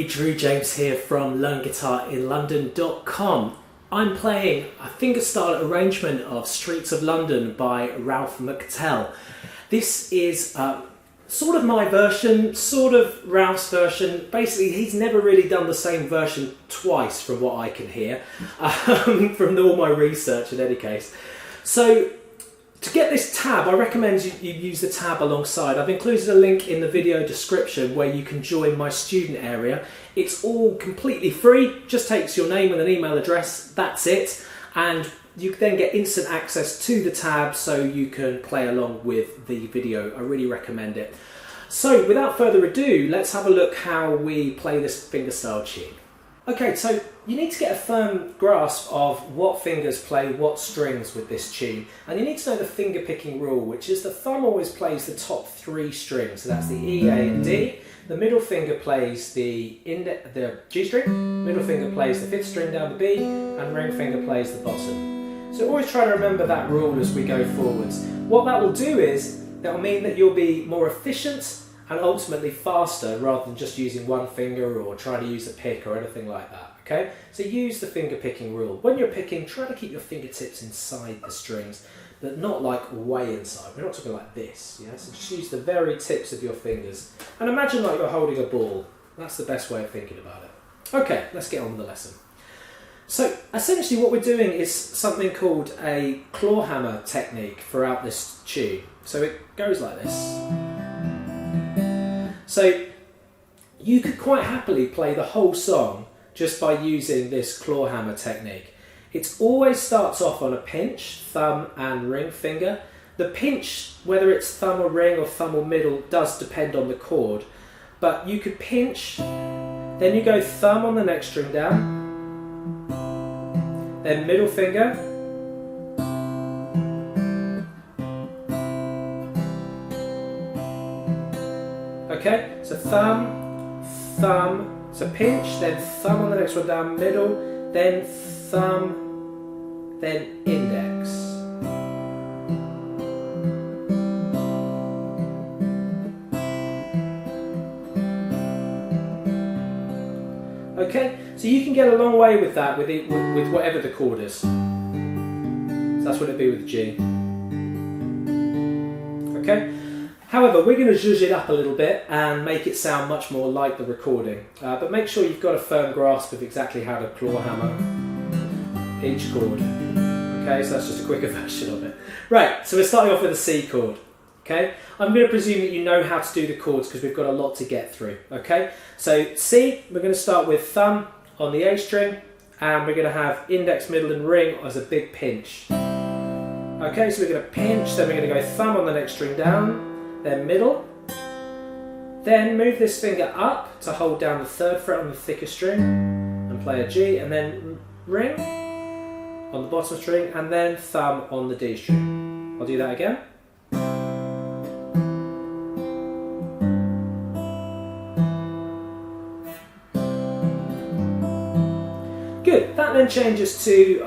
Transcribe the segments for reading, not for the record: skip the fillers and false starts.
Drew James here from LearnGuitarInLondon.com. I'm playing a fingerstyle arrangement of Streets of London by Ralph McTell. This is sort of my version, sort of Ralph's version. Basically, he's never really done the same version twice from what I can hear, from all my research in any case. So, to get this tab, I recommend you use the tab alongside. I've included a link in the video description where you can join my student area. It's all completely free, just takes your name and an email address, that's it. And you then get instant access to the tab so you can play along with the video. I really recommend it. So without further ado, let's have a look how we play this fingerstyle tune. Okay, so you need to get a firm grasp of what fingers play what strings with this tune, and you need to know the finger picking rule, which is the thumb always plays the top three strings, so that's the E, A and D. The middle finger plays the G string, middle finger plays the fifth string down the B, and ring finger plays the bottom. So always try to remember that rule as we go forwards. What that will do is, that will mean that you'll be more efficient and ultimately faster rather than just using one finger or trying to use a pick or anything like that, okay? So use the finger picking rule. When you're picking, try to keep your fingertips inside the strings, but not like way inside. We're not talking like this, yeah? So just use the very tips of your fingers. And imagine like you're holding a ball. That's the best way of thinking about it. Okay, let's get on with the lesson. So essentially what we're doing is something called a claw hammer technique throughout this tune. So it goes like this. So you could quite happily play the whole song just by using this claw hammer technique. It always starts off on a pinch, thumb and ring finger. The pinch, whether it's thumb or ring or thumb or middle, does depend on the chord. But you could pinch, then you go thumb on the next string down, then middle finger, okay, so thumb, thumb, so pinch, then thumb on the next one down, middle, then thumb, then index. Okay, so you can get a long way with that, with whatever the chord is. So that's what it'd be with G. Okay? However, we're going to zhuzh it up a little bit and make it sound much more like the recording. But make sure you've got a firm grasp of exactly how to claw hammer each chord. Okay, so that's just a quicker version of it. Right, so we're starting off with a C chord. Okay, I'm going to presume that you know how to do the chords because we've got a lot to get through. Okay, so C, we're going to start with thumb on the A string, and we're going to have index, middle and ring as a big pinch. Okay, so we're going to pinch, then we're going to go thumb on the next string down, then middle, then move this finger up to hold down the third fret on the thicker string and play a G, and then ring on the bottom string, and then thumb on the D string. I'll do that again. Good, that then changes to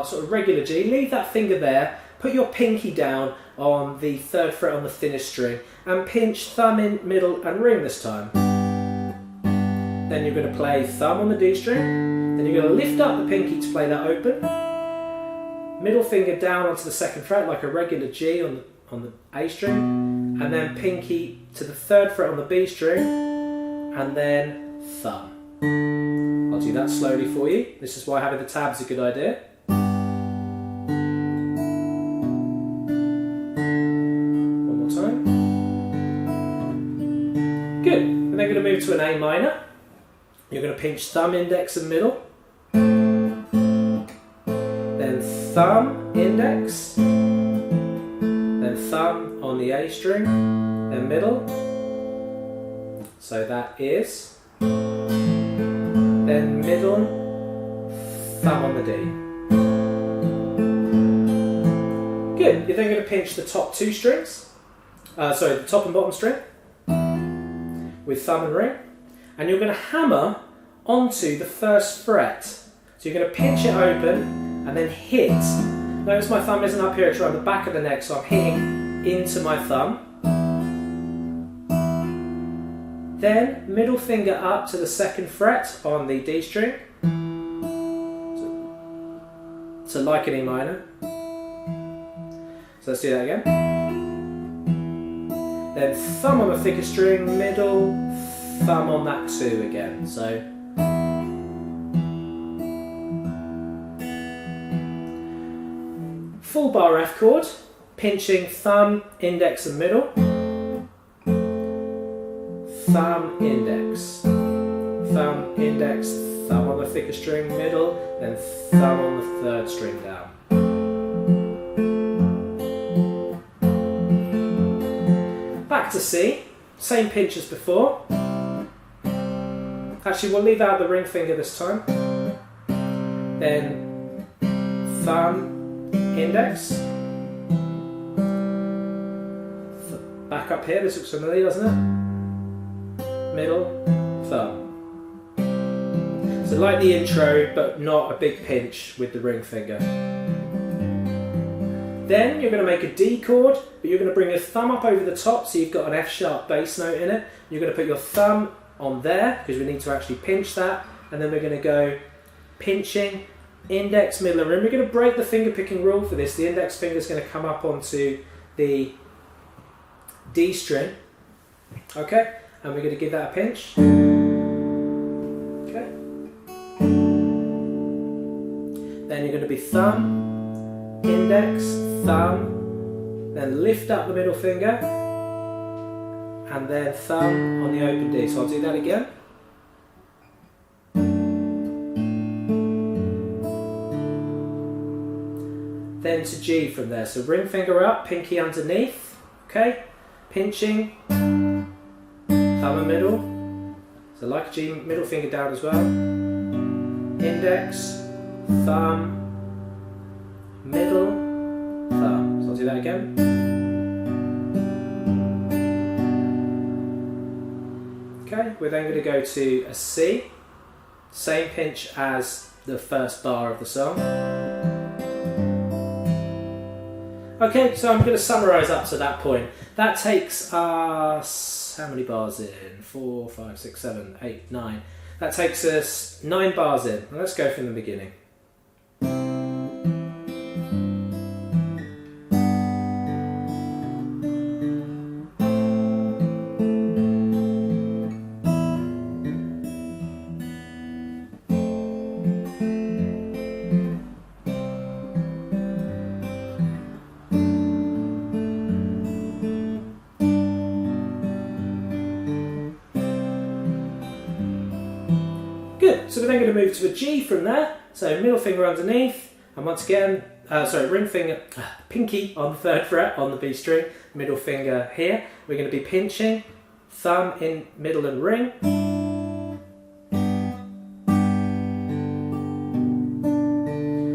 sort of regular G. Leave that finger there, put your pinky down on the third fret on the thinnest string and pinch thumb in, middle and ring this time. Then you're going to play thumb on the D string, then you're going to lift up the pinky to play that open, middle finger down onto the second fret like a regular G on the A string, and then pinky to the third fret on the B string, and then thumb. I'll do that slowly for you. This is why having the tab is a good idea. One more time. Good. And then we're going to move to an A minor. You're going to pinch thumb, index and middle. Then thumb, index. Then thumb on the A string. Then middle. So that is... then middle, thumb on the D. Good, you're then going to pinch the top two strings, the top and bottom string, with thumb and ring, and you're going to hammer onto the first fret. So you're going to pinch it open and then hit. Notice my thumb isn't up here, it's around the back of the neck, so I'm hitting into my thumb. Then middle finger up to the 2nd fret on the D string. So like an E minor. So let's do that again. Then thumb on the thicker string, middle, thumb on that 2 again. So full bar F chord, pinching thumb, index and middle. Thumb, index, thumb, index, thumb on the thicker string, middle, then thumb on the 3rd string down. Back to C, same pinch as before. Actually, we'll leave out the ring finger this time. Then thumb, index. Back up here, this looks familiar, doesn't it? Middle, thumb. So like the intro, but not a big pinch with the ring finger. Then you're going to make a D chord, but you're going to bring your thumb up over the top, so you've got an F sharp bass note in it. You're going to put your thumb on there, because we need to actually pinch that, and then we're going to go pinching, index, middle and ring. We're going to break the finger picking rule for this. The index finger is going to come up onto the D string, okay? And we're going to give that a pinch. Okay. Then you're going to be thumb, index, thumb, then lift up the middle finger, and then thumb on the open D. So I'll do that again. Then to G from there. So ring finger up, pinky underneath, okay? Pinching, thumb and middle, so like G, middle finger down as well, index, thumb, middle, thumb. So I'll do that again. Okay, we're then going to go to a C, same pinch as the first bar of the song. Okay, so I'm going to summarise up to that point. That takes us, how many bars in? 4, 5, 6, 7, 8, 9. That takes us 9 bars in. Well, let's go from the beginning. Good, so we're then going to move to a G from there. So middle finger underneath, and once again, ring finger, pinky on the 3rd fret on the B string, middle finger here. We're going to be pinching, thumb in middle and ring.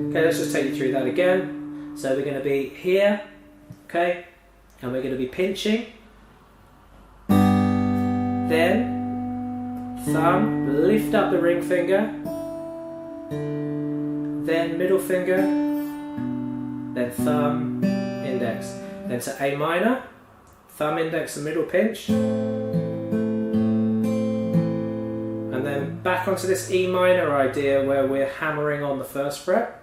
Okay, let's just take you through that again. So we're going to be here, okay, and we're going to be pinching, then thumb, lift up the ring finger, then middle finger, then thumb, index, then to A minor, thumb, index and middle pinch, and then back onto this E minor idea where we're hammering on the 1st fret.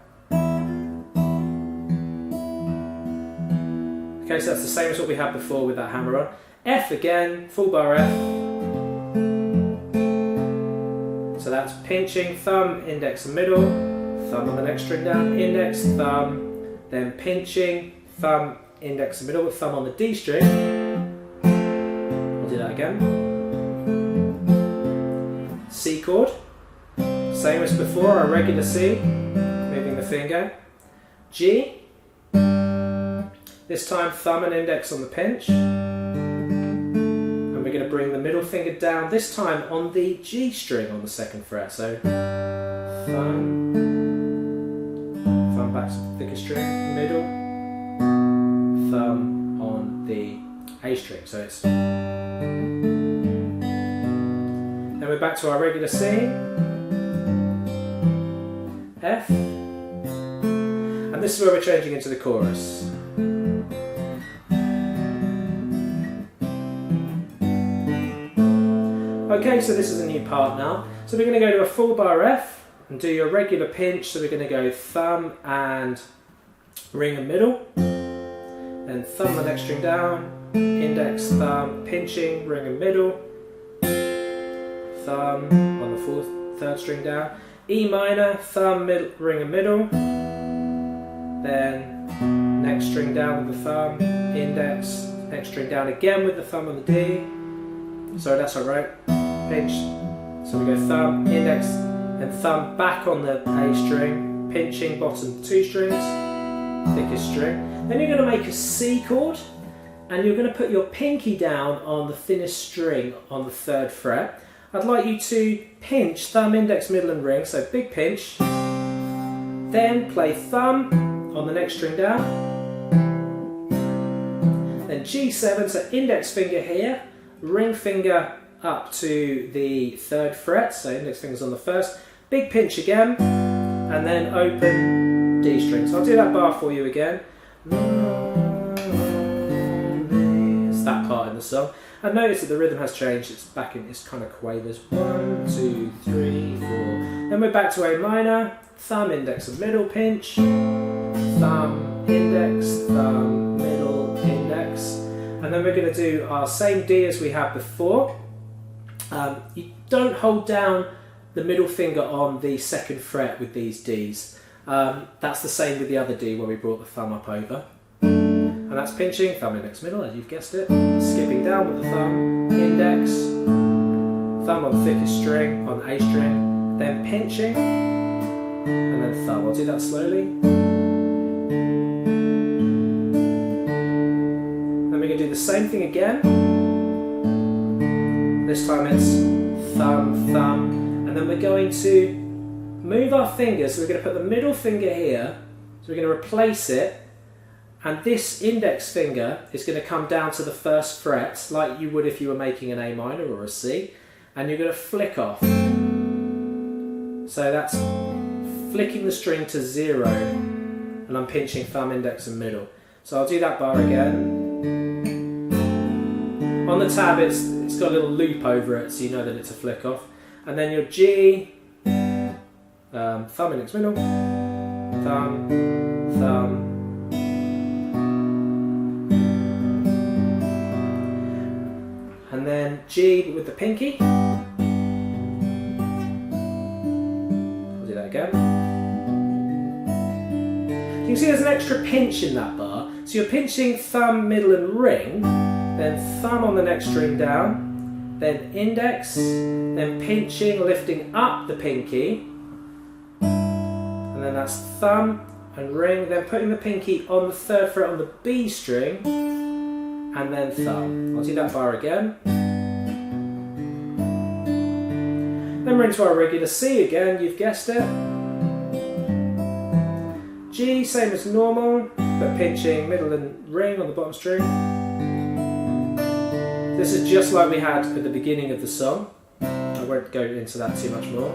Okay, so that's the same as what we had before with that hammer on. F again, full bar F. So that's pinching, thumb, index and middle, thumb on the next string down, index, thumb, then pinching, thumb, index and middle with thumb on the D string. We'll do that again. C chord, same as before, our regular C, moving the finger. G, this time thumb and index on the pinch. We're going to bring the middle finger down, this time on the G string on the 2nd fret. So thumb back to the thicker string, middle, thumb on the A string. So it's. Then we're back to our regular C, F, and this is where we're changing into the chorus. Okay, so this is a new part now. So we're going to go to a full bar F and do your regular pinch. So we're going to go thumb and ring and middle, then thumb the next string down, index, thumb, pinching, ring and middle, thumb on the third string down, E minor, thumb, ring and middle, then next string down with the thumb, index, next string down again with the thumb on the D. Sorry, that's alright. Pinch. So we go thumb, index, and thumb back on the A string, pinching bottom 2 strings, thickest string. Then you're going to make a C chord, and you're going to put your pinky down on the thinnest string on the 3rd fret. I'd like you to pinch thumb, index, middle and ring, so big pinch. Then play thumb on the next string down. Then G7, so index finger here, ring finger up to the 3rd fret, so index finger's on the 1st. Big pinch again, and then open D string. So I'll do that bar for you again. It's that part in the song. And notice that the rhythm has changed, it's back in, it's kind of quavers. 1, 2, 3, 4. Then we're back to A minor, thumb, index and middle, pinch, thumb, index, thumb, middle, index. And then we're going to do our same D as we had before. You don't hold down the middle finger on the 2nd fret with these Ds. That's the same with the other D where we brought the thumb up over. And that's pinching, thumb, index, middle, as you've guessed it. Skipping down with the thumb, index, thumb on the thickest string, on the A string, then pinching, and then thumb. I'll do that slowly. Then we're going to do the same thing again. This time it's thumb, thumb, and then we're going to move our fingers. So we're going to put the middle finger here, so we're going to replace it. And this index finger is going to come down to the 1st fret, like you would if you were making an A minor or a C, and you're going to flick off. So that's flicking the string to 0, and I'm pinching thumb, index and middle. So I'll do that bar again. On the tab it's got a little loop over it, so you know that it's a flick off. And then your G, thumb, index, middle, thumb, thumb, and then G with the pinky. I'll do that again. You can see there's an extra pinch in that bar. So you're pinching thumb, middle and ring, then thumb on the next string down, then index, then pinching, lifting up the pinky, and then that's thumb and ring, then putting the pinky on the 3rd fret on the B string, and then thumb. I'll do that bar again. Then we're into our regular C again, you've guessed it. G, same as normal, but pinching middle and ring on the bottom string. This is just like we had at the beginning of the song. I won't go into that too much more.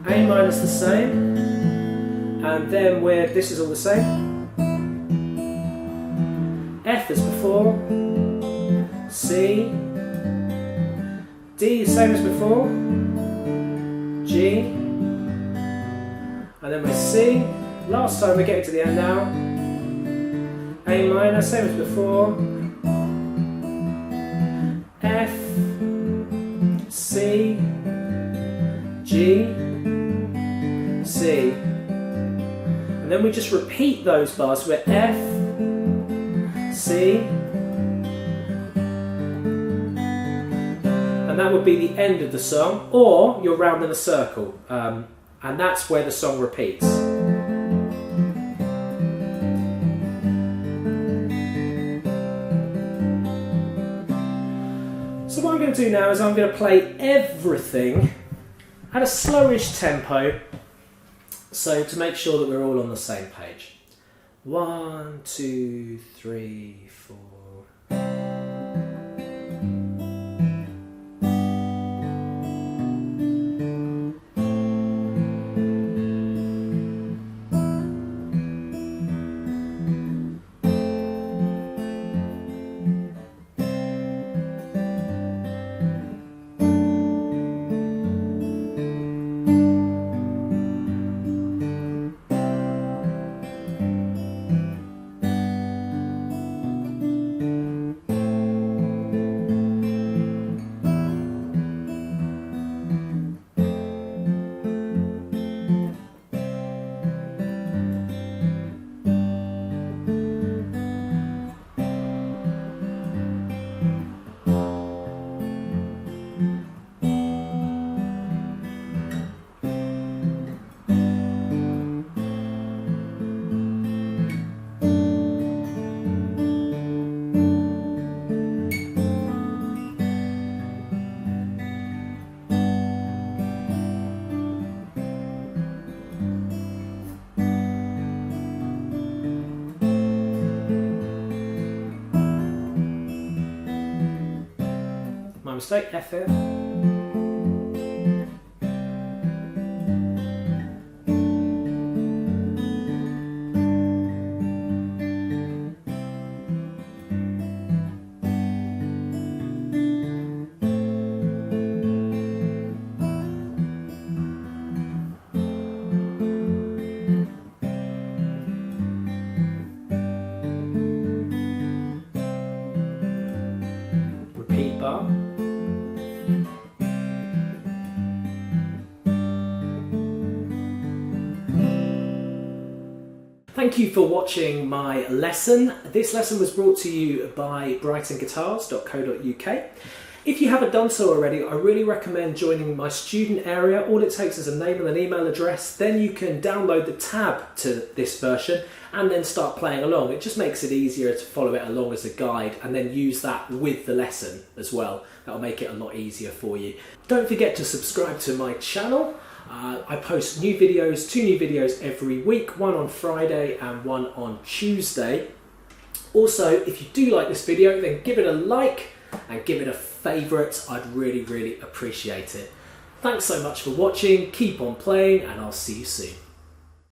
A minor's the same, and then this is all the same. F as before, C, D same as before, G, and then we're C. Last time, we're getting to the end now. A minor, same as before, F, C, G, C, and then we just repeat those bars. We're F, C, and that would be the end of the song, or you're round in a circle, and that's where the song repeats. So what I'm going to do now is I'm going to play everything at a slowish tempo, so to make sure that we're all on the same page. 1, 2, 3, 4. mistake, F. Repeat bar. Thank you for watching my lesson. This lesson was brought to you by brightonguitars.co.uk. If you haven't done so already, I really recommend joining my student area. All it takes is a name and an email address. Then you can download the tab to this version and then start playing along. It just makes it easier to follow it along as a guide and then use that with the lesson as well. That'll make it a lot easier for you. Don't forget to subscribe to my channel. I post new videos, 2 new videos every week, one on Friday and one on Tuesday. Also, if you do like this video, then give it a like and give it a favourite. I'd really, really appreciate it. Thanks so much for watching, keep on playing, and I'll see you soon.